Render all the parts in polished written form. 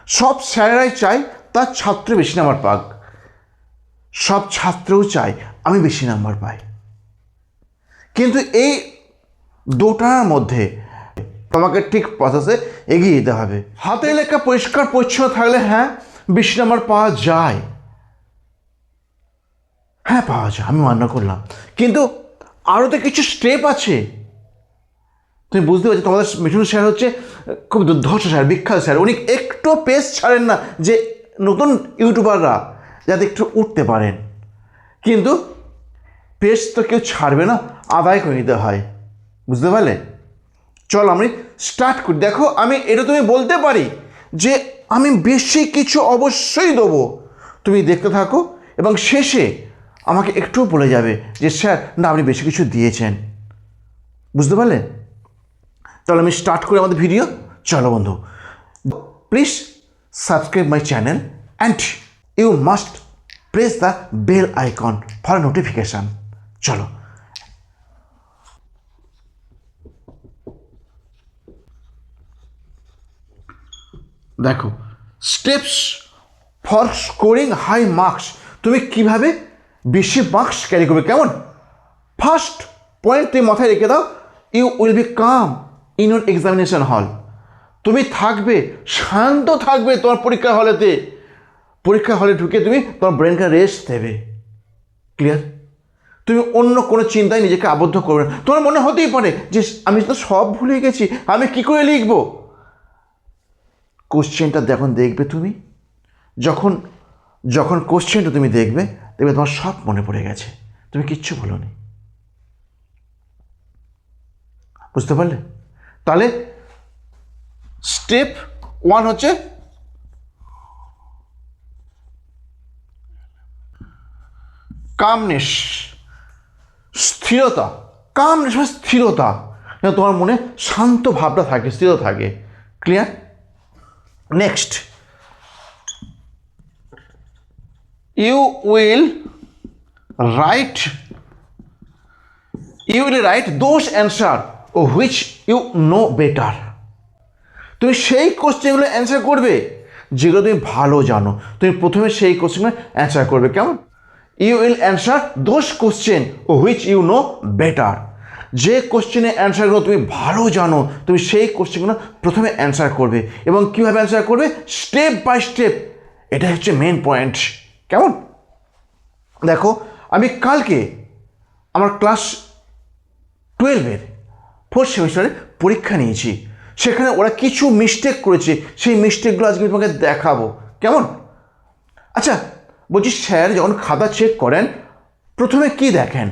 সব স্যারেরাই চায় তার ছাত্র বেশি নাম্বার পাক, সব ছাত্রও চায় আমি বেশি নাম্বার পাই। কিন্তু এই দুটার মধ্যে তোমাকে ঠিক প্রসেসে এগিয়ে যেতে হবে। হাতে লেখা পরিষ্কার পরিচ্ছন্ন থাকলে হ্যাঁ বেশি নাম্বার পাওয়া যায়, হ্যাঁ পাওয়া যায়, আমি মান্য করলাম। কিন্তু আরও তো কিছু স্টেপ আছে। তুমি বুঝতে পারছো তোমাদের মিঠুন স্যার হচ্ছে খুব দুর্ধর্ষ স্যার, বিখ্যাত স্যার। উনি একটু পেজ ছাড়েন না যে নতুন ইউটিউবাররা যাতে একটু উঠতে পারেন। কিন্তু পেজ তো কেউ ছাড়বে না, আদায় করে নিতে হয়, বুঝতে পারলে? চল আমি স্টার্ট করি। দেখো আমি এটা তুমি বলতে পারি যে আমি বেশি কিছু অবশ্যই দেবো, তুমি দেখতে থাকো এবং শেষে আমাকে একটু বলে যাবে যে স্যার না আপনি বেশি কিছু দিয়েছেন, বুঝতে পারলে? চলো আমি স্টার্ট করি আমাদের ভিডিও। চলো বন্ধু, please subscribe my channel and you must press the bell icon for notification. চলো দেখো, steps for scoring high marks, তুমি কিভাবে বেশি মার্কস ক্যারি করবে। কেমন? ফার্স্ট পয়েন্ট তুমি মাথায় রেখে দাও, you will be calm in your examination hall. তুমি থাকবে শান্ত, থাকবে তোমার পরীক্ষা হলেতে। পরীক্ষা হলে ঢুকে তুমি তোমার ব্রেনকে রেস্ট দেবে। ক্লিয়ার? তুমি অন্য কোনো চিন্তায় নিজেকে আবদ্ধ করবে না। তোমার মনে হতেই পারে যে আমি তো সব ভুলে গেছি, আমি কি করে লিখব। কোশ্চেনটা যখন দেখবে তুমি, যখন যখন কোশ্চেনটা তুমি দেখবে তোমার সব মনে পড়ে গেছে, তুমি কিচ্ছু বলোনি, বুঝতে পারলে? তাহলে স্টেপ 1 হচ্ছে কামনেস, স্থিরতা। কামনেস মানে স্থিরতা, যেন তোমার মনে শান্ত ভাবটা থাকে, স্থির থাকে। Clear? Next, you will write those answer which you know better. তুমি সেই কোশ্চেনগুলো অ্যান্সার করবে যেগুলো তুমি ভালো জানো। তুমি প্রথমে সেই কোশ্চেনগুলো অ্যান্সার করবে। কেমন? You will answer those question which you know better. যে কোশ্চেনের অ্যান্সারগুলো তুমি ভালো জানো, তুমি সেই কোশ্চেনগুলো প্রথমে অ্যান্সার করবে। এবং কীভাবে অ্যান্সার করবে? Step by step. এটা হচ্ছে মেন পয়েন্ট। কেমন? দেখো আমি কালকে আমার ক্লাস 12-এর 4th সেমিস্টারে পরীক্ষা নিয়েছি, সেখানে ওরা কিছু মিস্টেক করেছে, সেই মিস্টেকগুলো আজকে তোমাকে দেখাবো। কেমন? আচ্ছা বলছি, স্যার যখন খাতা চেক করেন প্রথমে কি দেখেন?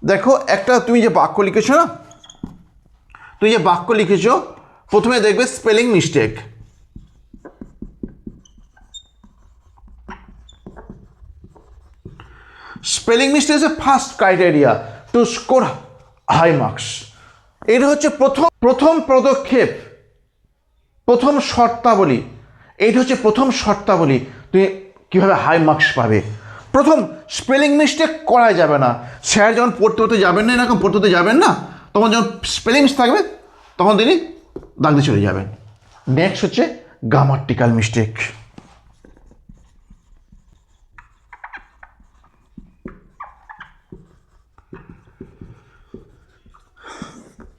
দেখো একটা তুমি যে বাক্য লিখেছো না, তুমি যে বাক্য লিখেছো প্রথমে দেখবে spelling mistake. Spelling mistake is a first criteria to score high marks. এটা হচ্ছে প্রথম পদক্ষেপ, প্রথম শর্তাবলী। এইটা হচ্ছে প্রথম শর্তাবলী তুমি কীভাবে হাই মার্কস পাবে। প্রথম স্পেলিং মিস্টেক করা যাবে না। স্যার যখন পড়তে যাবেন না, এরকম পড়তে যাবেন না, তখন যখন স্পেলিং থাকবে তখন তিনি দাগ দিয়ে চলে যাবেন। নেক্সট হচ্ছে গ্রামাটিক্যাল মিস্টেক।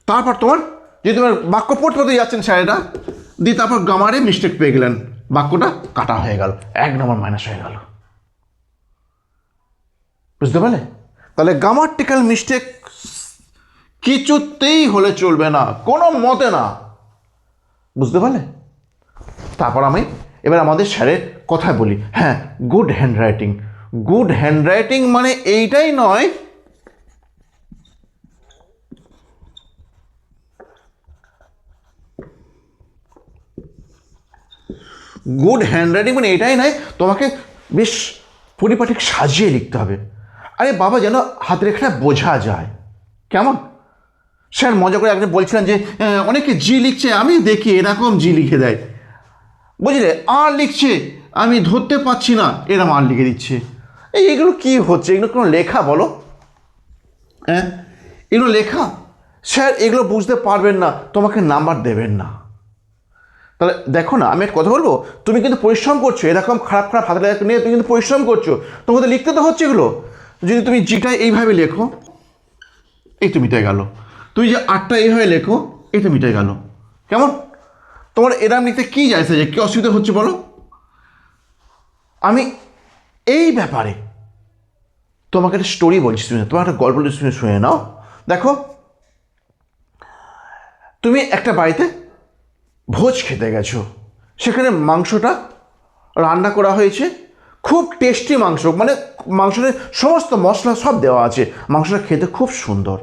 তারপর তোমার যদি তোমার বাক্য পড়তে যাচ্ছেন স্যারেরা দিয়ে তারপর গ্রামারে মিস্টেক পেয়ে গেলেন, বাক্যটা কাটা হয়ে গেল, 1 নম্বর মাইনাস হয়ে গেল, বুঝতে পারলে? তাহলে গ্রামাটিক্যাল মিস্টেক কিছুতেই হলে চলবে না, কোনো মতে না, বুঝতে পারলে? তারপর আমি এবার আমাদের স্যারের কথা বলি। হ্যাঁ, গুড হ্যান্ডরাইটিং। গুড হ্যান্ডরাইটিং মানে এইটাই নয় গুড হ্যান্ডরাইটিং মানে এটাই নয় তোমাকে বেশ পরিপাটি সাজিয়ে লিখতে হবে। আরে বাবা, যেন হাতের লেখাটা বোঝা যায়। কেমন? স্যার মজা করে একজন বলছিলেন যে অনেকে জি লিখছে, আমি দেখি এরকম জি লিখে দেয়, বুঝলে? আর লিখছে আমি ধরতে পারছি না, এরকম আর লিখে দিচ্ছে। এইগুলো কি হচ্ছে? এগুলো কোনো লেখা বলো? হ্যাঁ, এগুলো লেখা? স্যার এগুলো বুঝতে পারবেন না, তোমাকে নাম্বার দেবেন না। তাহলে দেখো না, আমি একটা কথা বলবো, তুমি কিন্তু পরিশ্রম করছো, এরকম খারাপ খারাপ হাতের লেখা নিয়ে তুমি কিন্তু পরিশ্রম করছো, তোমাকে লিখতে তো হচ্ছে এগুলো। যদি তুমি জিটা এইভাবে লেখো, এই তো মিটে গেল। তুমি যে 8টা এইভাবে লেখো, এই তো মিটে গেল। কেমন? তোমার এরম লিখতে কী যাইছে, যে কী অসুবিধা হচ্ছে বলো? আমি এই ব্যাপারে তোমাকে একটা স্টোরি বলছি, শুনে, তোমার একটা গল্প শুনে নাও। দেখো, তুমি একটা বাড়িতে ভোজ খেতে গেছো, সেখানে মাংসটা রান্না করা হয়েছে, খুব টেস্টি মাংস, মানে মাংসের সমস্ত মশলা সব দেওয়া আছে, মাংসটা খেতে খুব সুন্দর,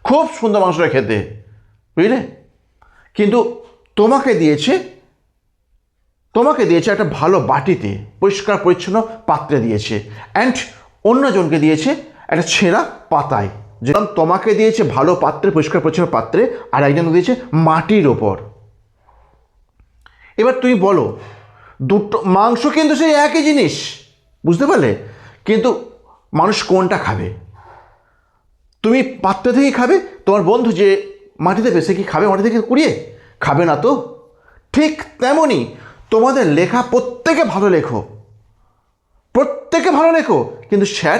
খুব সুন্দর মাংসটা খেতে, বুঝলে? কিন্তু তোমাকে দিয়েছে একটা ভালো বাটিতে, পরিষ্কার পরিচ্ছন্ন পাত্রে দিয়েছে, অ্যান্ড অন্যজনকে দিয়েছে একটা ছেঁড়া পাতায়। যেরকম তোমাকে দিয়েছে ভালো পাত্রে, পরিষ্কার পরিচ্ছন্ন পাত্রে, আর একজনকে দিয়েছে মাটির ওপর। এবার তুমি বলো, দুটো মাংস কিন্তু সেই একই জিনিস, বুঝতে পারলে? কিন্তু মানুষ কোনটা খাবে? তুমি পাত্র থেকেই খাবে, তোমার বন্ধু যে মাটিতে পেছে কি খাবে মাটি থেকে কুড়িয়ে? খাবে না তো। ঠিক তেমনই তোমাদের লেখা প্রত্যেকে ভালো লেখো, প্রত্যেকে ভালো লেখো, কিন্তু স্যার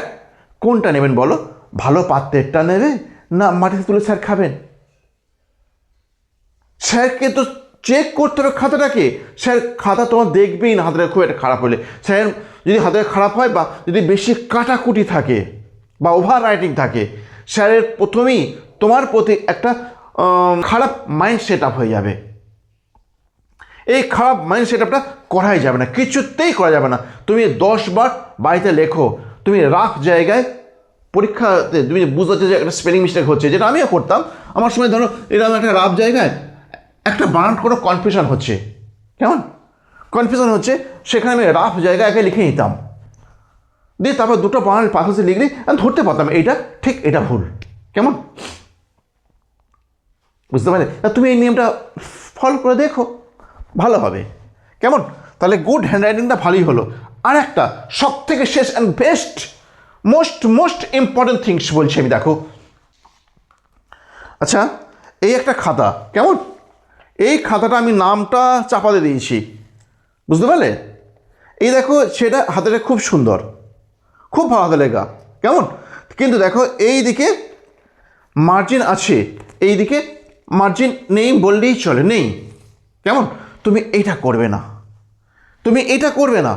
কোনটা নেবেন বলো? ভালো পাত্রেরটা নেবে না মাটিতে তুলে স্যার খাবেন? স্যারকে তো চেক করতে হবে খাতাটাকে। স্যার খাতা তোমার দেখবেই না হাতের খুব একটা খারাপ হলে। স্যার যদি হাতের খারাপ হয় বা যদি বেশি কাটাকুটি থাকে বা ওভার রাইটিং থাকে, স্যারের প্রথমেই তোমার প্রতি একটা খারাপ মাইন্ড সেট আপ হয়ে যাবে। এই খারাপ মাইন্ড সেট আপটা করাই যাবে না, কিছুতেই করা যাবে না। তুমি 10 বার বাড়িতে লেখো, তুমি রাফ জায়গায় পরীক্ষাতে তুমি বুঝতে পারছো যে একটা স্পেলিং মিস্টেক হচ্ছে, যেটা আমিও করতাম আমার সময়। ধরো এরকম একটা রাফ জায়গায় একটা বানান কোনো কনফিউশন হচ্ছে, কেমন কনফিউশন হচ্ছে, সেখানে আমি রাফ জায়গায় আগে লিখে নিতাম, দিয়ে তারপর দুটো বানান পাশাপাশি লিখলে আমি ধরতে পারতাম এইটা ঠিক এটা ভুল। কেমন? বুঝতে পারলে? তুমি এই নিয়মটা ফলো করে দেখো, ভালো হবে। কেমন? তাহলে গুড হ্যান্ডরাইটিংটা ভালোই হলো। আর একটা সব থেকে শেষ and best most important things বলছি আমি, দেখো। আচ্ছা, এই একটা খাতা, কেমন? এই খাতাটা আমি নামটা চাপাতে দিয়েছি, বুঝতে পারলে? এই দেখো, সেটা হাতেটা খুব সুন্দর, খুব ভালো হাতে লেখা, কেমন? কিন্তু দেখো এই দিকে মার্জিন আছে, এই দিকে মার্জিন নেই বললেই চলে, নেই। কেমন? তুমি এইটা করবে না, তুমি এটা করবে না,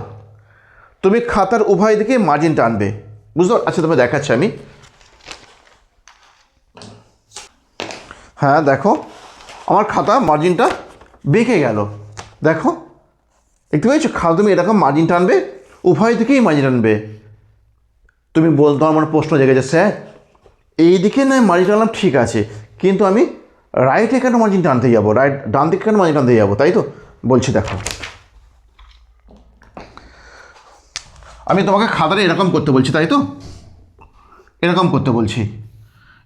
তুমি খাতার উভয় দিকে মার্জিন টানবে, বুঝতে? আচ্ছা, তুমি দেখাচ্ছি আমি। হ্যাঁ দেখো, আমার খাতা মার্জিনটা বেঁকে গেল, দেখো, দেখতে পেয়েছো? খাতা তুমি এরকম মার্জিন টানবে, উভয় দিকেই মার্জিন টানবে। তুমি তোমার মনে প্রশ্ন জেগেছে, স্যার এই দিকে নয় মার্জিন টানলাম ঠিক আছে, কিন্তু আমি রাইটে কেন মার্জিন টানতে যাবো, ডান দিকে কেন মার্জিন টানতে যাবো? তাই তো বলছি, দেখো আমি তোমাকে খাতাটা এরকম করতে বলছি, তাই তো এরকম করতে বলছি।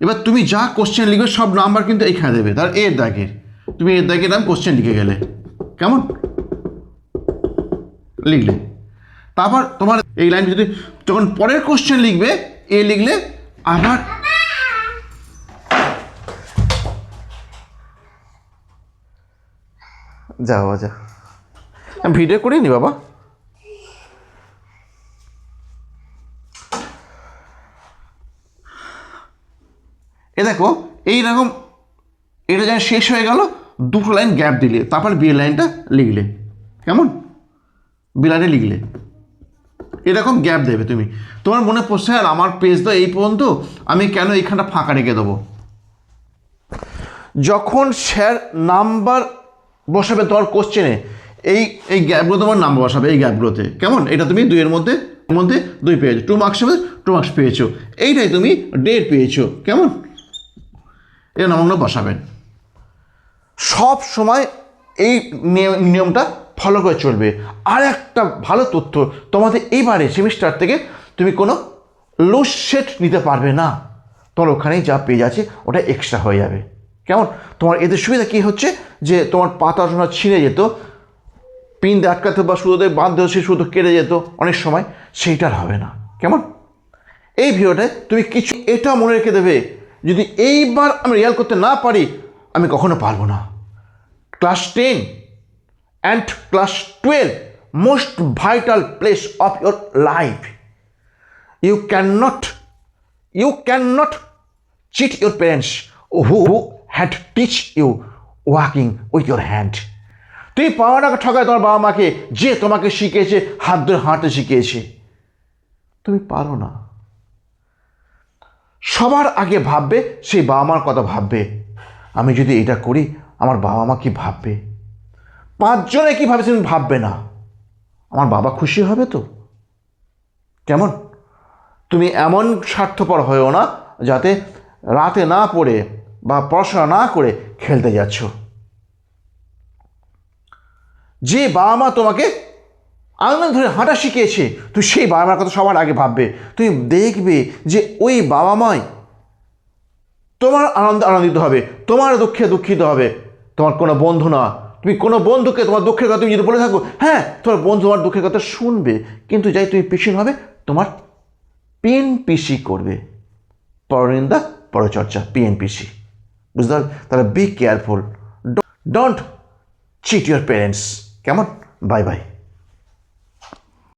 এবার তুমি যা কোশ্চেন লিখবে সব নাম্বার কিন্তু এইখানে দেবে। ধর এর দাগের, তুমি এর দাগের নাম কোশ্চেন লিখে গেলে, কেমন লিখলে, তারপর তোমার এই লাইন যদি যখন পরের কোশ্চেন লিখবে, এ লিখলে আবার যা বাবা যা, ভিডিও করিয়ে নি বাবা। এ দেখো এইরকম, এটা যখন শেষ হয়ে গেল, দুটো লাইন গ্যাপ দিলে, তারপর বি লাইনটা লিখলে, কেমন? বি লাইনে লিখলে এরকম গ্যাপ দেবে তুমি। তোমার মনে পড়ছে আর আমার পেজ তো এই পর্যন্ত, আমি কেন এইখানটা ফাঁকা রেখে দেবো? যখন স্যার নাম্বার বসাবে তোমার কোশ্চেনে, এই গ্যাপগুলো তোমার নাম্বার বসাবে, এই গ্যাপগুলোতে, কেমন? এটা তুমি দুইয়ের মধ্যে 2 পেয়েছো, 2 মার্কস হবে, 2 মার্কস পেয়েছো, এইটাই তুমি 1.5 পেয়েছো, কেমন? এই নাম্বারগুলো বসাবেন। সব সময় এই নিয়মটা ফলো করে চলবে। আর একটা ভালো তথ্য, তোমাদের এইবারে সেমিস্টার থেকে তুমি কোনো লুজ সেট নিতে পারবে না, তোমার ওখানেই যা পেজ আছে ওটা এক্সট্রা হয়ে যাবে, কেমন? তোমার এতে সুবিধা কী হচ্ছে, যে তোমার পাতা সোনা ছিঁড়ে যেত, পিন দিয়ে আটকাতে বা সুতোতে বাঁধতে, সে সুতো কেটে যেত অনেক সময়, সেইটার হবে না, কেমন? এই ভিডিওটায় তুমি কিছু এটা মনে রেখে দেবে, যদি এইবার আমি রিয়াল করতে না পারি, আমি কখনো পারবো না। Class 10 and class 12 most vital place of your life. You cannot cheat your parents who had teach you walking with your hand. তুমি পারো না ঠকায় তোমার বাবা মাকে, যে তোমাকে শিখিয়েছে হাত ধরে হাঁটতে শিখিয়েছে। তুমি পারো না। সবার আগে ভাববে সেই বাবা মার কথা ভাববে, আমি যদি এটা করি আমার বাবা মা কি ভাববে, পাঁচজনে কি ভাবে তুমি ভাববে না, আমার বাবা খুশি হবে তো। কেমন? তুমি এমন স্বার্থপর হয়েও না যাতে রাতে না পড়ে বা পড়াশোনা না করে খেলতে যাচ্ছ। যে বাবা মা তোমাকে আঙুল ধরে হাঁটা শিখিয়েছে, তুই সেই বাবা মার কথা সবার আগে ভাববে। তুমি দেখবে যে ওই বাবা মাই তোমার আনন্দিত হবে, তোমার দুঃখে দুঃখিত হবে। তোমার কোনো বন্ধু না, তুমি কোনো বন্ধুকে তোমার দুঃখের কথা তুমি যদি বলে থাকো, হ্যাঁ তোমার বন্ধু তোমার দুঃখের কথা শুনবে, কিন্তু যাই তুমি পিছন হবে তোমার পিএনপিসি করবে, পরনিন্দা পরচর্চা, পিএনপিসি। বুঝতে পারবে? তাহলে be careful, don't cheat your parents. কেমন? Bye by.